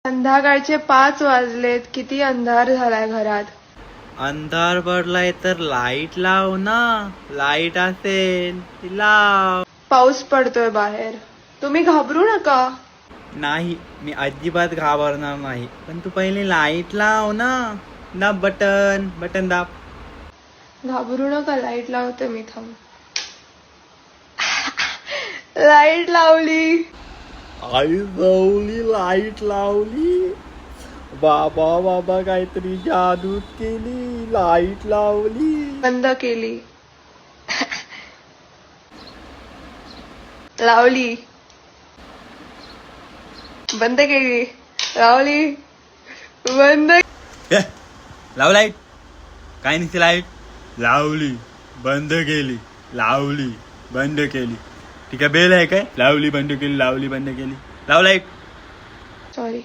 संध्याकाळचे 5 वाजलेत. किती अंधार झालाय घरात. अंधार पडलाय तर लाईट लाव ना. लाईट असेल ती लाव. पाऊस पडतोय बाहेर. तुम्ही घाबरू नका. नाही, मी अजिबात घाबरणार नाही. पण तू पहिले लाईट लाव ना. दाब बटन. बटन दाब. घाबरू नका. लाईट लावते मी. थांब. लाईट लावली. आई लावली. लाईट लावली. बाबा बाबा काहीतरी जादू केली. लाईट लावली. बंद केली. लावली. बंद केली. लावली. बंद. लाव लाईट. काय नसते लाईट. लावली. बंद केली. लावली. बंद केली. ठीक आहे. बेल आहे काय. लावली बंद केली. लावली बंद केली. लाव लाईट. सॉरी.